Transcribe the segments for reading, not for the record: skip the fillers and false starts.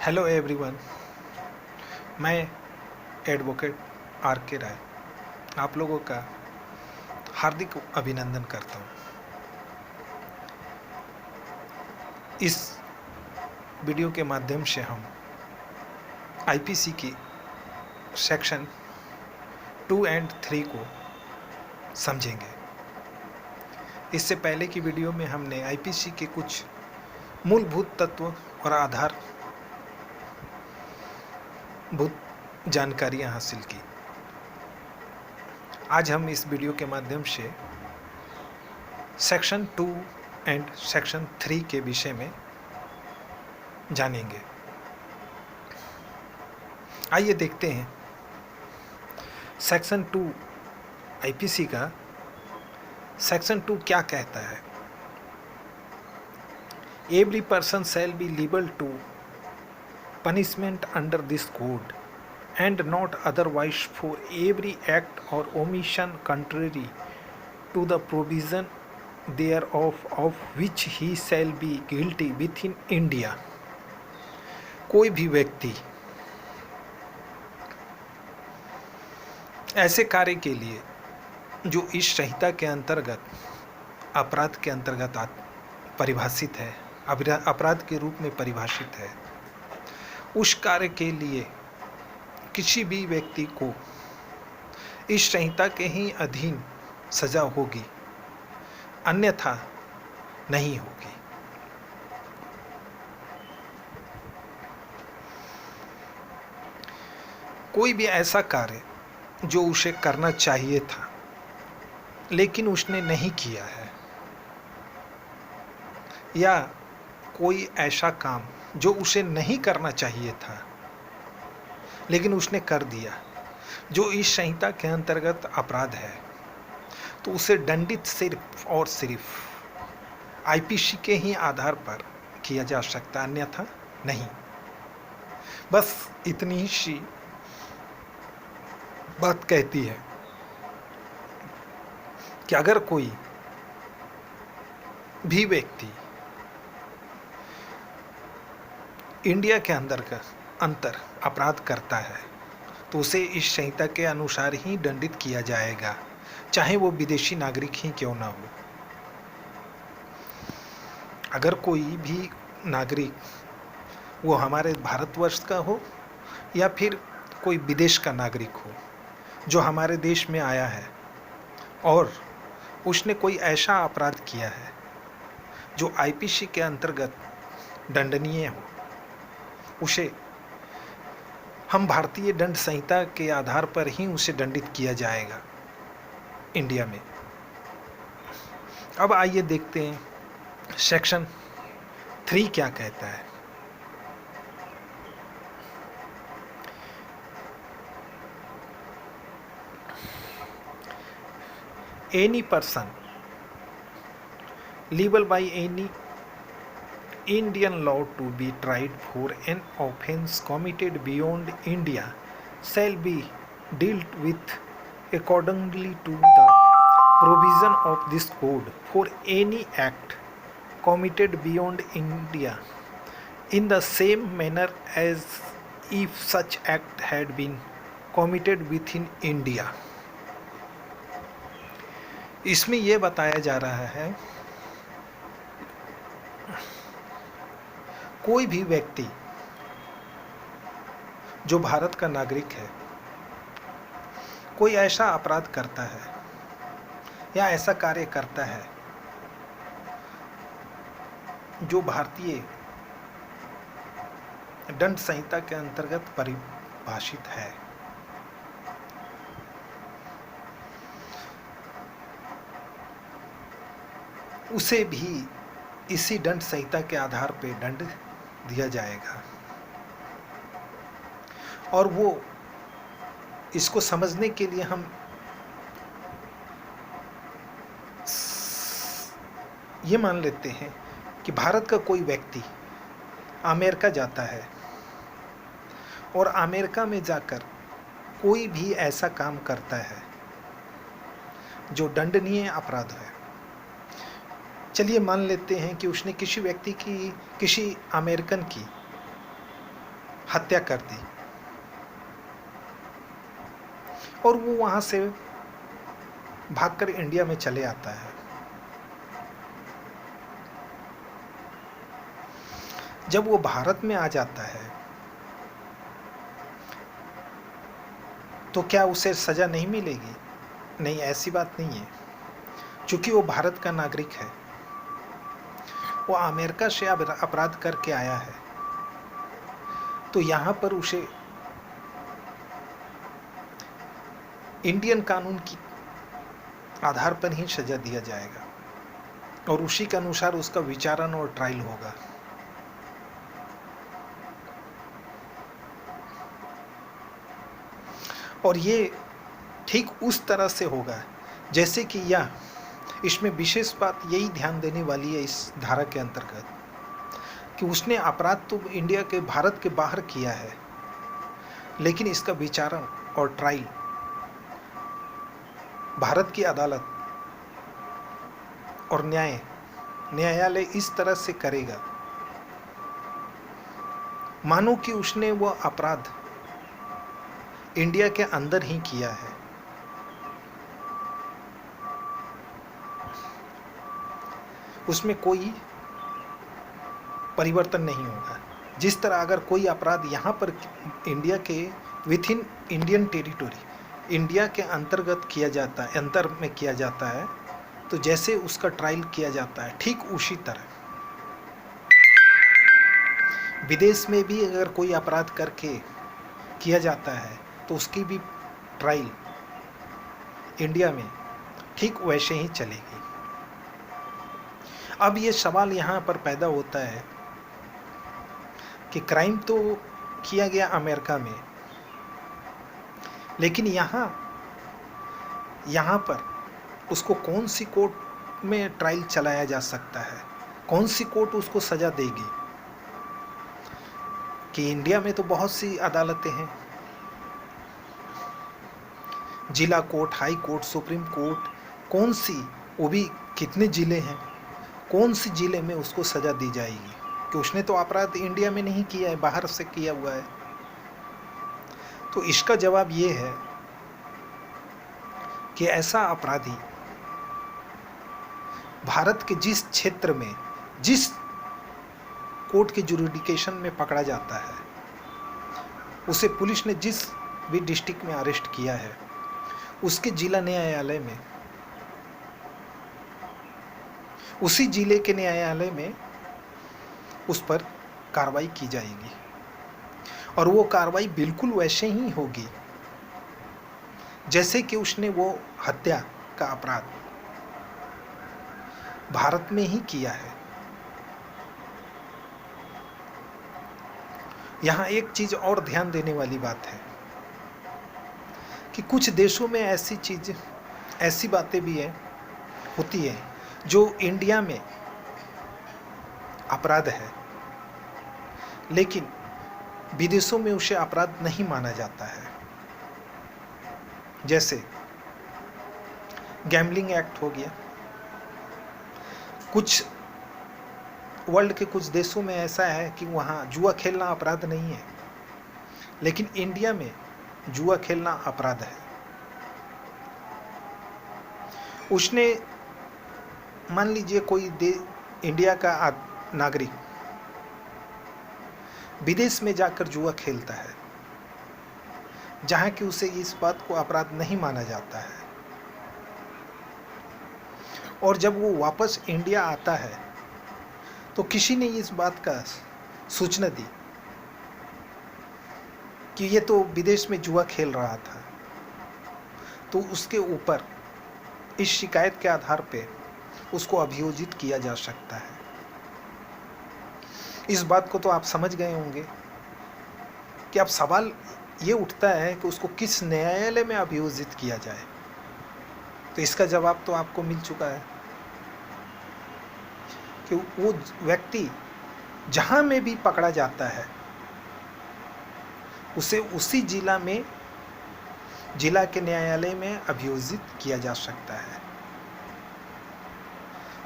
Hello everyone. मैं advocate are के राय आप लोगों का हार्दिक अभिनंदन करता हूँ। इस वीडियो के माध्यम से हम आईपीसी की सेक्शन 2 एंड 3 को समझेंगे। इससे पहले की वीडियो में हमने आईपीसी के कुछ मूलभूत तत्व और आधारभूत जानकारियाँ हासिल की। आज हम इस वीडियो के माध्यम से सेक्शन 2 एंड सेक्शन 3 के विषय में जानेंगे। आइए देखते हैं सेक्शन 2 आईपीसी का सेक्शन 2 क्या कहता है। Every person shall be liable to punishment under this code and not otherwise for every act or omission contrary to the provision thereof of which he shall be guilty within India। कोई भी व्यक्ति ऐसे कार्य के लिए जो इस संहिता के अंतर्गत अपराध के अंतर्गत परिभाषित है, अपराध के रूप में परिभाषित है, उस कार्य के लिए किसी भी व्यक्ति को इस संहिता के ही अधीन सजा होगी, अन्यथा नहीं होगी। कोई भी ऐसा कार्य जो उसे करना चाहिए था लेकिन उसने नहीं किया है, या कोई ऐसा काम जो उसे नहीं करना चाहिए था लेकिन उसने कर दिया, जो इस संहिता के अंतर्गत अपराध है, तो उसे दंडित सिर्फ और सिर्फ आईपीसी के ही आधार पर किया जा सकता, अन्यथा नहीं। बस इतनी ही सी बात कहती है कि अगर कोई भी व्यक्ति इंडिया के अंतर अपराध करता है तो उसे इस संहिता के अनुसार ही दंडित किया जाएगा, चाहे वो विदेशी नागरिक ही क्यों ना हो। अगर कोई भी नागरिक वो हमारे भारतवर्ष का हो या फिर कोई विदेश का नागरिक हो जो हमारे देश में आया है और उसने कोई ऐसा अपराध किया है जो आईपीसी के अंतर्गत दंडनीय हो, उसे हम भारतीय दंड संहिता के आधार पर ही उसे दंडित किया जाएगा इंडिया में। अब आइए देखते हैं सेक्शन 3 क्या कहता है। Any person liable by any Indian law to be tried for an offence committed beyond India shall be dealt with accordingly to the provision of this code for any act committed beyond India in the same manner as if such act had been committed within India। इसमें यह बताया जा रहा है कोई भी व्यक्ति जो भारत का नागरिक है कोई ऐसा अपराध करता है या ऐसा कार्य करता है जो भारतीय दंड संहिता के अंतर्गत परिभाषित है, उसे भी इसी दंड संहिता के आधार पर दंड दिया जाएगा। और वो इसको समझने के लिए हम ये मान लेते हैं कि भारत का कोई व्यक्ति अमेरिका जाता है और अमेरिका में जाकर कोई भी ऐसा काम करता है जो दंडनीय अपराध है। चलिए मान लेते हैं कि उसने किसी व्यक्ति की, किसी अमेरिकन की हत्या कर दी और वो वहां से भागकर इंडिया में चले आता है। जब वो भारत में आ जाता है तो क्या उसे सजा नहीं मिलेगी? नहीं, ऐसी बात नहीं है। क्योंकि वो भारत का नागरिक है, वो अमेरिका से अपराध करके आया है, तो यहाँ पर उसे इंडियन कानून की आधार पर ही सजा दिया जाएगा और उसी के अनुसार उसका विचारण और ट्रायल होगा। और ये ठीक उस तरह से होगा जैसे कि यह, इसमें विशेष बात यही ध्यान देने वाली है इस धारा के अंतर्गत कि उसने अपराध तो इंडिया के, भारत के बाहर किया है, लेकिन इसका विचारण और ट्रायल भारत की अदालत और न्यायालय इस तरह से करेगा मानो कि उसने वह अपराध इंडिया के अंदर ही किया है। उसमें कोई परिवर्तन नहीं होगा। जिस तरह अगर कोई अपराध यहाँ पर इंडिया के with in Indian territory, India के अंतर्गत किया जाता है, अंतर में किया जाता है, तो जैसे उसका ट्रायल किया जाता है ठीक उसी तरह विदेश में भी अगर कोई अपराध करके किया जाता है तो उसकी भी ट्रायल इंडिया में ठीक वैसे ही चलेगी। अब ये सवाल यहाँ पर पैदा होता है कि क्राइम तो किया गया अमेरिका में, लेकिन यहाँ पर उसको कौन सी कोर्ट में ट्रायल चलाया जा सकता है, कौन सी कोर्ट उसको सजा देगी? कि इंडिया में तो बहुत सी अदालतें हैं, जिला court, high court, supreme court, कौन सी, वो भी कितने जिले हैं, कौन सी जिले में उसको सजा दी जाएगी कि उसने तो अपराध इंडिया में नहीं किया है, बाहर से किया हुआ है? तो इसका जवाब ये है कि ऐसा अपराधी भारत के जिस क्षेत्र में, जिस कोर्ट के जुरिडिक्शन में पकड़ा जाता है, उसे पुलिस ने जिस भी डिस्ट्रिक्ट में अरेस्ट किया है, उसके जिला न्यायालय में, उसी जिले के न्यायालय में उस पर कार्रवाई की जाएगी और वो कार्रवाई बिल्कुल वैसे ही होगी जैसे कि उसने वो हत्या का अपराध भारत में ही किया है। यहाँ एक चीज और ध्यान देने वाली बात है कि कुछ देशों में ऐसी बातें भी होती है जो इंडिया में अपराध है, लेकिन विदेशों में उसे अपराध नहीं माना जाता है। जैसे गैम्बलिंग एक्ट हो गया। कुछ वर्ल्ड के कुछ देशों में ऐसा है कि वहाँ जुआ खेलना अपराध नहीं है, लेकिन इंडिया में जुआ खेलना अपराध है। उसने, मान लीजिए कोई इंडिया का नागरिक विदेश में जाकर जुआ खेलता है, जहाँ कि उसे इस बात को अपराध नहीं माना जाता है, और जब वो वापस इंडिया आता है तो किसी ने इस बात का सूचना दी कि ये तो विदेश में जुआ खेल रहा था, तो उसके ऊपर इस शिकायत के आधार पे उसको अभियोजित किया जा सकता है। इस बात को तो आप समझ गए होंगे कि अब सवाल ये उठता है कि उसको किस न्यायालय में अभियोजित किया जाए। तो इसका जवाब तो आपको मिल चुका है कि वो व्यक्ति जहां में भी पकड़ा जाता है उसे उसी जिला के न्यायालय में अभियोजित किया जा सकता है।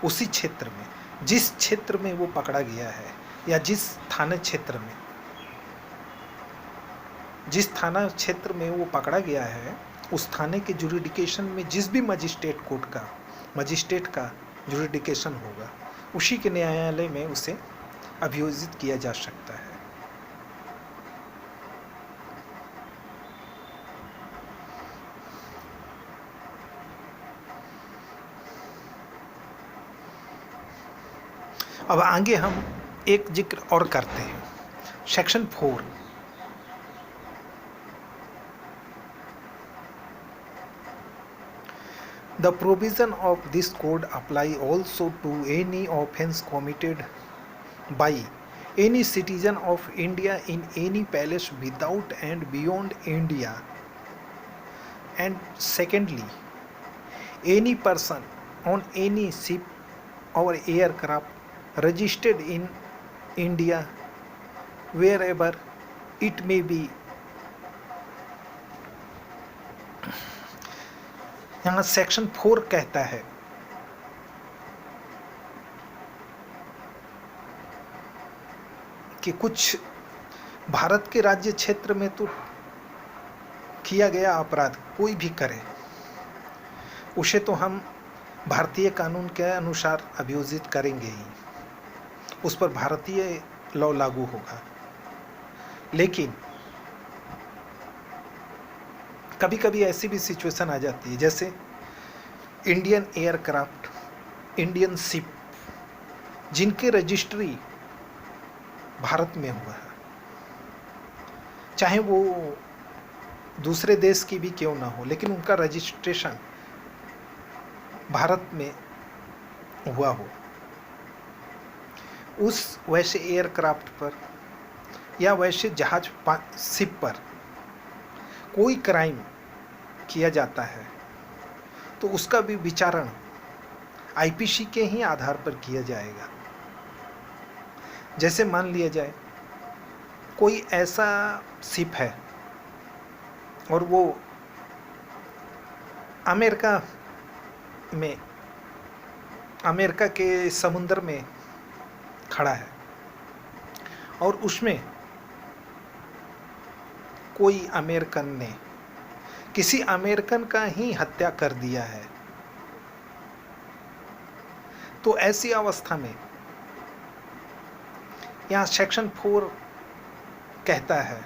उसी क्षेत्र में, जिस क्षेत्र में वो पकड़ा गया है या जिस थाना क्षेत्र में, जिस थाना क्षेत्र में वो पकड़ा गया है, उस थाने के जुरिडिकेशन में जिस भी मजिस्ट्रेट का जुरिडिकेशन होगा, उसी के न्यायालय में उसे अभियोजित किया जा सकता है। अब आगे हम एक जिक्र और करते हैं, section 4। The provision of this code apply also to any offence committed by any citizen of India in any place without and beyond India. And secondly, any person on any ship or aircraft registered in India wherever it may be. यहाँ section 4 कहता है कि कुछ भारत के राज्य क्षेत्र में तो किया गया अपराध कोई भी करे, उसे तो हम भारतीय कानून के अनुसार अभियोजित करेंगे ही, उस पर भारतीय लॉ लागू होगा। लेकिन कभी कभी ऐसी भी सिचुएशन आ जाती है, जैसे इंडियन एयरक्राफ्ट, इंडियन शिप जिनके रजिस्ट्री भारत में हुआ है, चाहे वो दूसरे देश की भी क्यों ना हो, लेकिन उनका रजिस्ट्रेशन भारत में हुआ हो, उस वैसे एयरक्राफ्ट पर या वैसे जहाज शिप पर कोई क्राइम किया जाता है तो उसका भी विचारण आईपीसी के ही आधार पर किया जाएगा। जैसे मान लिया जाए कोई ऐसा शिप है और वो अमेरिका के समुद्र में खड़ा है और उसमें कोई अमेरिकन ने किसी अमेरिकन का ही हत्या कर दिया है, तो ऐसी अवस्था में यहाँ सेक्शन 4 कहता है,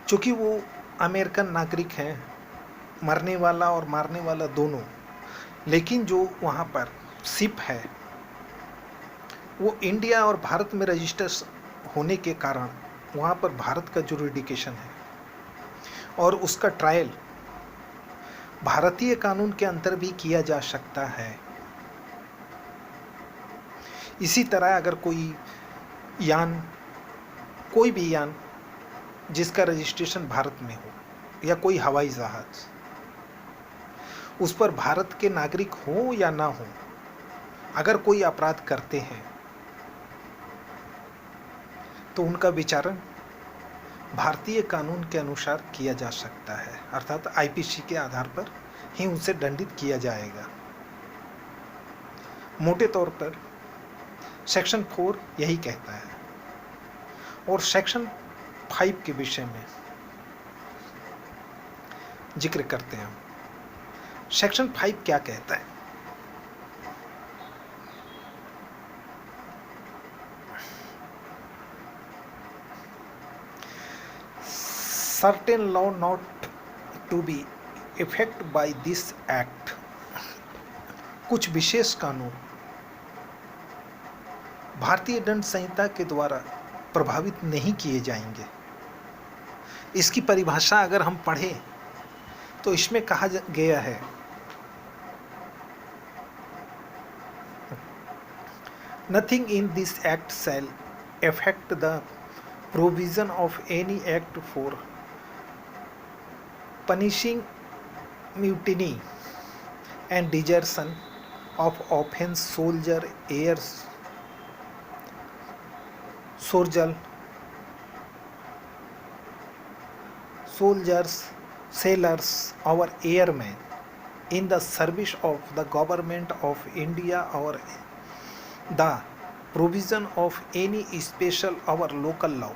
चूंकि वो अमेरिकन नागरिक हैं, मरने वाला और मारने वाला दोनों, लेकिन जो वहाँ पर शिप है वो इंडिया और भारत में रजिस्टर होने के कारण वहाँ पर भारत का जुरिडिकेशन है और उसका ट्रायल भारतीय कानून के अंतर भी किया जा सकता है। इसी तरह अगर कोई भी यान जिसका रजिस्ट्रेशन भारत में हो या कोई हवाई जहाज, उस पर भारत के नागरिक हो या ना हो, अगर कोई अपराध करते हैं तो उनका विचारण भारतीय कानून के अनुसार किया जा सकता है, अर्थात आईपीसी के आधार पर ही उनसे दंडित किया जाएगा। मोटे तौर पर सेक्शन 4 यही कहता है। और सेक्शन 5 के विषय में जिक्र करते हैं। सेक्शन 5 क्या कहता है? Certain law not to be affected by this act, कुछ विशेष कानून भारतीय दंड संहिता के द्वारा प्रभावित नहीं किए जाएंगे। इसकी परिभाषा अगर हम पढ़ें तो इसमें कहा गया है Nothing in this act shall affect the provision of any act for punishing mutiny and desertion of offence soldier, heirs, soldiers, sailors, or airmen in the service of the government of India or the provision of any special or local law.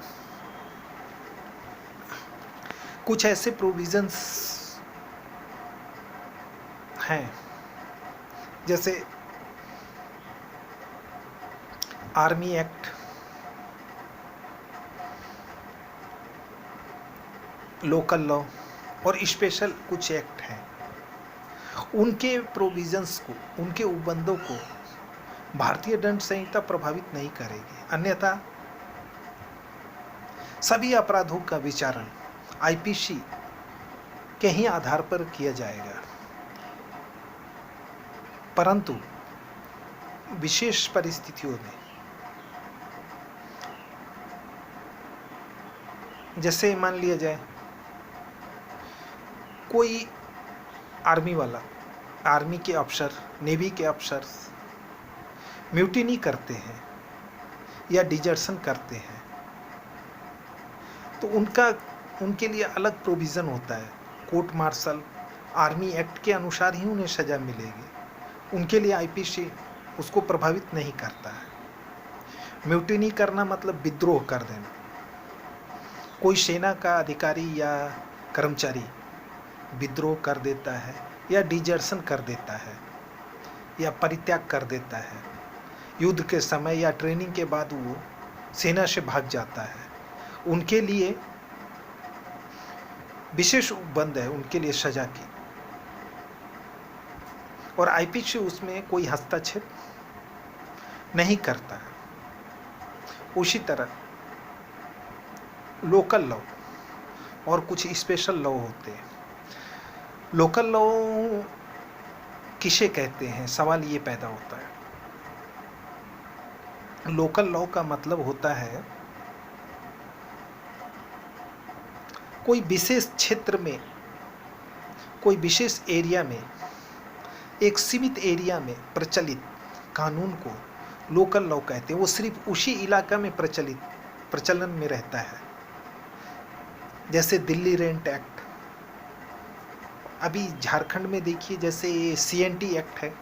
कुछ ऐसे provisions हैं जैसे army act, local law और special कुछ act हैं। उनके provisions को, उनके उपबंधों को भारतीय दंड संहिता प्रभावित नहीं करेगी, अन्यथा सभी अपराधों का विचारण आईपीसी के ही आधार पर किया जाएगा। परंतु विशेष परिस्थितियों में, जैसे मान लिया जाए कोई आर्मी वाला, आर्मी के अफसर, नेवी के अफसर म्यूटिनी करते हैं या डिजर्शन करते हैं, तो उनके लिए अलग प्रोविज़न होता है। कोर्ट मार्शल आर्मी एक्ट के अनुसार ही उन्हें सज़ा मिलेगी। उनके लिए आईपीसी उसको प्रभावित नहीं करता है। म्यूटिनी करना मतलब विद्रोह कर देना। कोई सेना का अधिकारी या कर्मचारी विद्रोह कर देता है या डिजर्शन कर देता है या परित्याग कर देता है, युद्ध के समय या ट्रेनिंग के बाद वो सेना से भाग जाता है, उनके लिए विशेष उपबंध है, उनके लिए सजा की। और आईपीसी उसमें कोई हस्तक्षेप नहीं करता है। उसी तरह लोकल लॉ और कुछ स्पेशल लॉ होते हैं। लोकल लॉ किसे कहते हैं, सवाल ये पैदा होता है। लोकल लॉ का मतलब होता है कोई विशेष क्षेत्र में, कोई विशेष एरिया में, एक सीमित एरिया में प्रचलित कानून को लोकल लॉ कहते हैं। वो सिर्फ उसी इलाका में प्रचलन में रहता है। जैसे दिल्ली रेंट एक्ट, अभी झारखंड में देखिए, जैसे सीएनटी एक्ट है,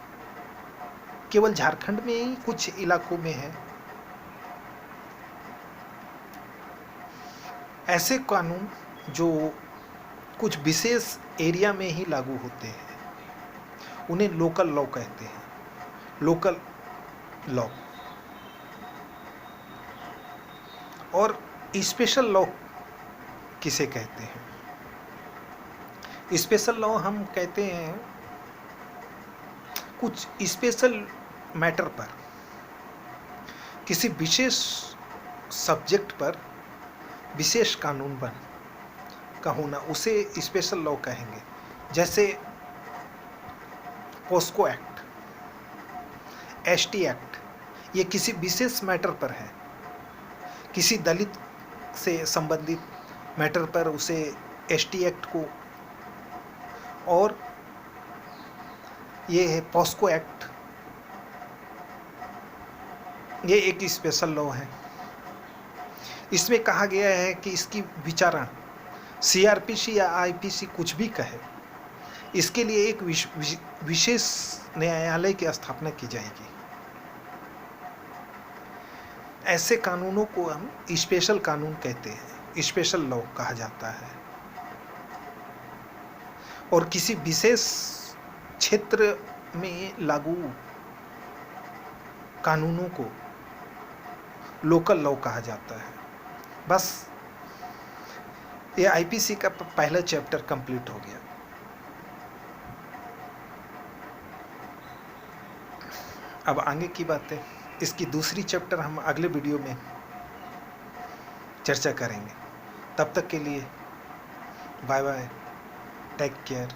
केवल झारखंड में ही कुछ इलाकों में है। ऐसे कानून जो कुछ विशेष एरिया में ही लागू होते हैं उन्हें लोकल लॉ कहते हैं। लोकल लॉ और स्पेशल लॉ किसे कहते हैं? स्पेशल लॉ हम कहते हैं कुछ स्पेशल मैटर पर, किसी विशेष सब्जेक्ट पर विशेष कानून का होना, उसे स्पेशल लॉ कहेंगे। जैसे पोस्को एक्ट, एसटी एक्ट, ये किसी विशेष मैटर पर है, किसी दलित से संबंधित मैटर पर उसे एसटी एक्ट को, और ये है पोस्को एक्ट, ये एक स्पेशल लॉ है। इसमें कहा गया है कि इसकी विचारण सीआरपीसी या आईपीसी कुछ भी कहे, इसके लिए एक विशेष न्यायालय की स्थापना की जाएगी। ऐसे कानूनों को हम स्पेशल कानून कहते हैं, स्पेशल लॉ कहा जाता है। और किसी विशेष क्षेत्र में लागू कानूनों को लोकल लॉ कहा जाता है। बस ये आईपीसी का पहला चैप्टर कंप्लीट हो गया। अब आगे की बातें, इसकी दूसरी चैप्टर हम अगले वीडियो में चर्चा करेंगे। तब तक के लिए बाय बाय, टेक केयर।